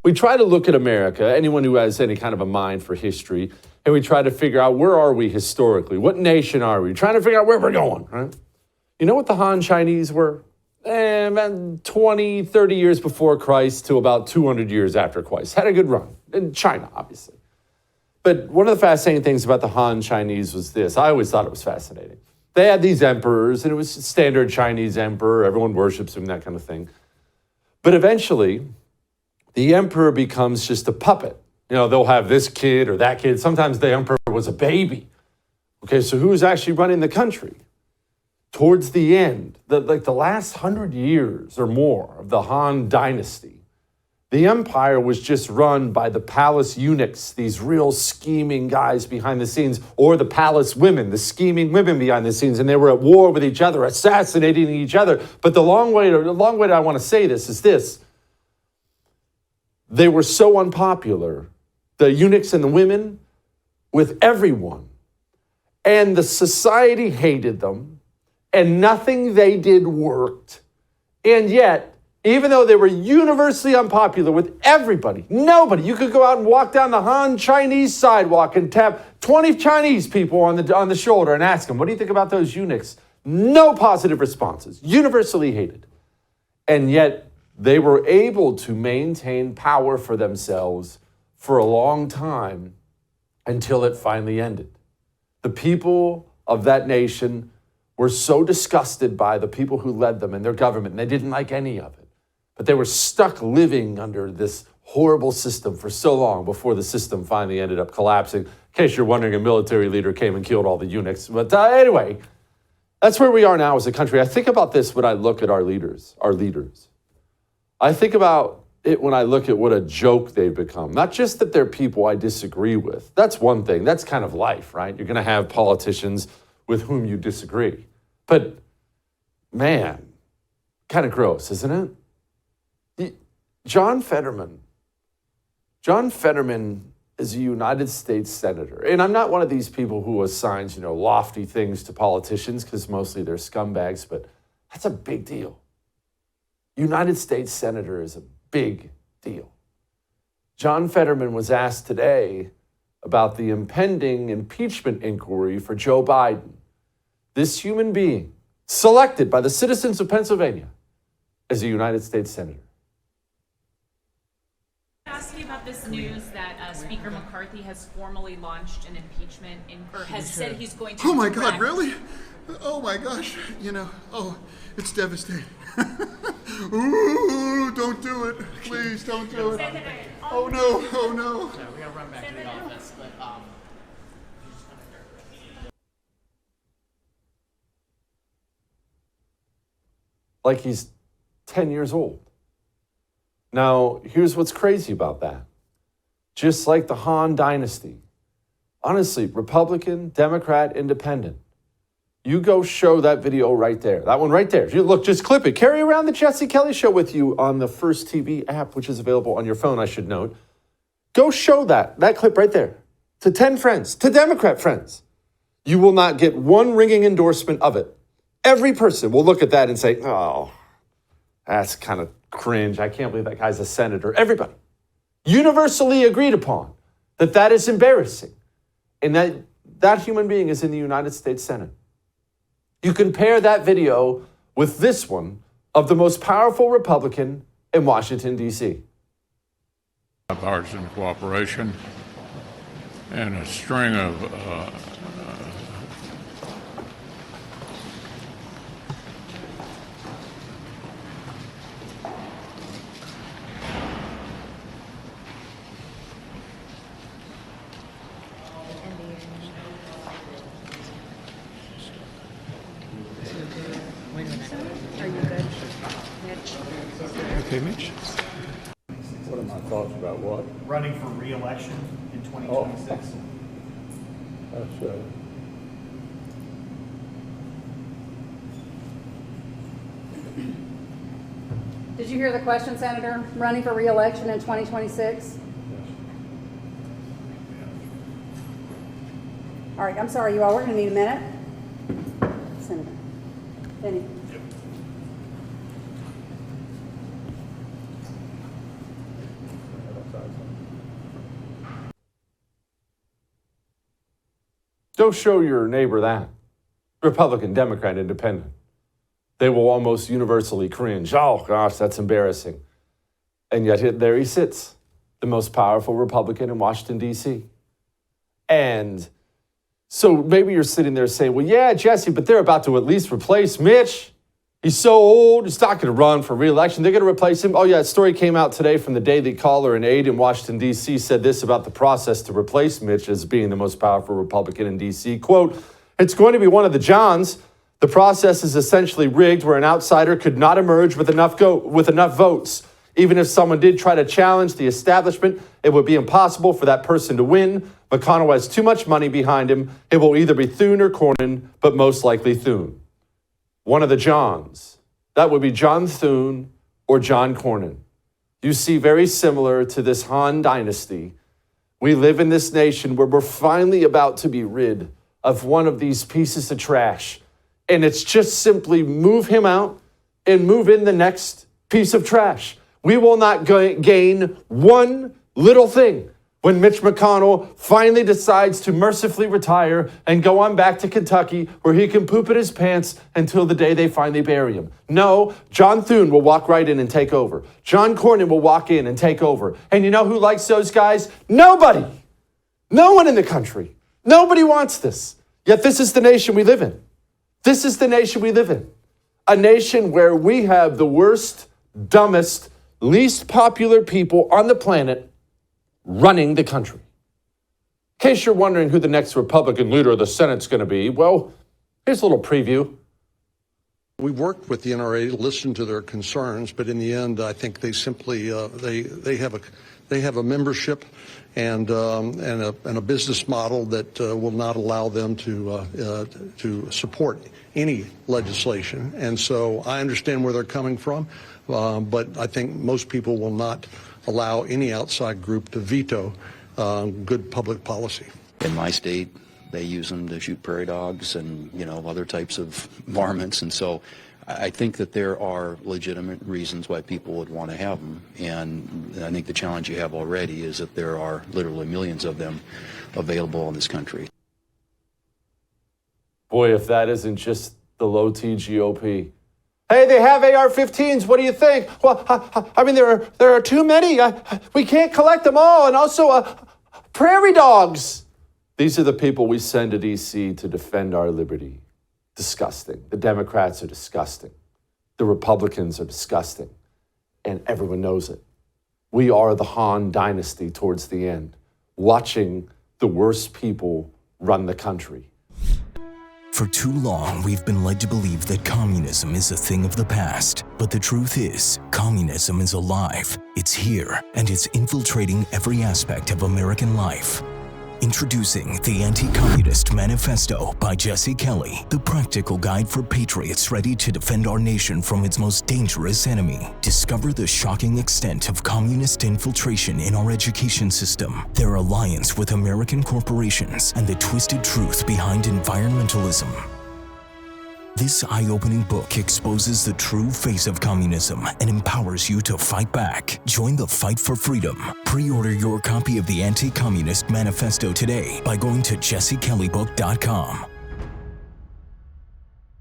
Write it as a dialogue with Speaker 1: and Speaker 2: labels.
Speaker 1: we try to look at America, anyone who has any kind of a mind for history, and we try to figure out where are we historically? What nation are we? Trying to figure out where we're going, right? You know what the Han Chinese were? About 20, 30 years before Christ to about 200 years after Christ. Had a good run. In China, obviously. But one of the fascinating things about the Han Chinese was this. I always thought it was fascinating. They had these emperors, and it was standard Chinese emperor. Everyone worships him, that kind of thing. But eventually, the emperor becomes just a puppet. You know, they'll have this kid or that kid. Sometimes the emperor was a baby. Okay, so who's actually running the country? Towards the end, the last 100 years or more of the Han dynasty, the empire was just run by the palace eunuchs, these real scheming guys behind the scenes, or the palace women, the scheming women behind the scenes, and they were at war with each other, assassinating each other. But the long way that I want to say this is this. They were so unpopular, the eunuchs and the women, with everyone. And the society hated them, and nothing they did worked. And yet, even though they were universally unpopular with everybody, nobody, you could go out and walk down the Han Chinese sidewalk and tap 20 Chinese people on the shoulder and ask them, what do you think about those eunuchs? No positive responses, universally hated. And yet, they were able to maintain power for themselves for a long time until it finally ended. The people of that nation were so disgusted by the people who led them and their government, and they didn't like any of it. But they were stuck living under this horrible system for so long before the system finally ended up collapsing. In case you're wondering, a military leader came and killed all the eunuchs. But anyway, that's where we are now as a country. I think about this when I look at our leaders. I think about it when I look at what a joke they've become. Not just that they're people I disagree with. That's one thing. That's kind of life, right? You're going to have politicians with whom you disagree. But, man, kind of gross, isn't it? John Fetterman is a United States senator. And I'm not one of these people who assigns, lofty things to politicians, because mostly they're scumbags, but that's a big deal. United States senator is a big deal. John Fetterman was asked today about the impending impeachment inquiry for Joe Biden. This human being, selected by the citizens of Pennsylvania as a United States senator.
Speaker 2: I ask you about this news that Speaker McCarthy has formally launched an impeachment, or has said he's going to.
Speaker 3: Oh my God, really? Oh my gosh, it's devastating. Ooh, don't do it. Please don't do it. Oh no.
Speaker 4: So we gotta run back to the office, but
Speaker 1: like he's 10 years old. Now, here's what's crazy about that. Just like the Han dynasty, honestly, Republican, Democrat, Independent, you go show that video right there. That one right there. You look, just clip it. Carry around the Jesse Kelly Show with you on the First TV app, which is available on your phone, I should note. Go show that clip right there to 10 friends, to Democrat friends. You will not get one ringing endorsement of it. Every person will look at that and say, oh, that's kind of cringe. I can't believe that guy's a senator. Everybody universally agreed upon that is embarrassing. And that human being is in the United States Senate. You compare that video with this one of the most powerful Republican in Washington, D.C.
Speaker 5: Bipartisan cooperation and a string of
Speaker 1: Okay, Mitch. What are my thoughts about what?
Speaker 6: Running for re-election in 2026.
Speaker 1: That's right.
Speaker 7: Did you hear the question, Senator? Running for re-election in 2026? All right, I'm sorry, you all. We're going to need a minute. Senator. Benny.
Speaker 1: Go show your neighbor that. Republican, Democrat, Independent. They will almost universally cringe. Oh, gosh, that's embarrassing. And yet there he sits, the most powerful Republican in Washington, D.C. And so maybe you're sitting there saying, well, yeah, Jesse, but they're about to at least replace Mitch. He's so old, he's not going to run for re-election. They're going to replace him. Oh, yeah, a story came out today from the Daily Caller. An aide in Washington, D.C. said this about the process to replace Mitch as being the most powerful Republican in D.C. Quote, it's going to be one of the Johns. The process is essentially rigged where an outsider could not emerge with enough votes. Even if someone did try to challenge the establishment, it would be impossible for that person to win. McConnell has too much money behind him. It will either be Thune or Cornyn, but most likely Thune. One of the Johns. That would be John Thune or John Cornyn. You see, very similar to this Han dynasty, we live in this nation where we're finally about to be rid of one of these pieces of trash. And it's just simply move him out and move in the next piece of trash. We will not gain one little thing when Mitch McConnell finally decides to mercifully retire and go on back to Kentucky where he can poop in his pants until the day they finally bury him. No, John Thune will walk right in and take over. John Cornyn will walk in and take over. And you know who likes those guys? Nobody. No one in the country. Nobody wants this. Yet this is the nation we live in. This is the nation we live in. A nation where we have the worst, dumbest, least popular people on the planet running the country. In case you're wondering who the next Republican leader of the Senate's going to be, well, here's a little preview.
Speaker 8: We worked with the NRA to listen to their concerns, but in the end, I think they simply they have a membership and a business model that will not allow them to support any legislation. And so I understand where they're coming from, but I think most people will not allow any outside group to veto good public policy.
Speaker 9: In my state, they use them to shoot prairie dogs and, other types of varmints. And so I think that there are legitimate reasons why people would want to have them. And I think the challenge you have already is that there are literally millions of them available in this country.
Speaker 1: Boy, if that isn't just the Low-T GOP. Hey, they have AR-15s. What do you think? Well, I mean, there are too many. We can't collect them all. And also, prairie dogs. These are the people we send to D.C. to defend our liberty. Disgusting. The Democrats are disgusting. The Republicans are disgusting. And everyone knows it. We are the Han dynasty towards the end, watching the worst people run the country.
Speaker 10: For too long, we've been led to believe that communism is a thing of the past. But the truth is, communism is alive. It's here, and it's infiltrating every aspect of American life. Introducing the Anti-Communist Manifesto by Jesse Kelly, the practical guide for patriots ready to defend our nation from its most dangerous enemy. Discover the shocking extent of communist infiltration in our education system, their alliance with American corporations, and the twisted truth behind environmentalism. This eye-opening book exposes the true face of communism and empowers you to fight back. Join the fight for freedom. Pre-order your copy of the Anti-Communist Manifesto today by going to jessekellybook.com.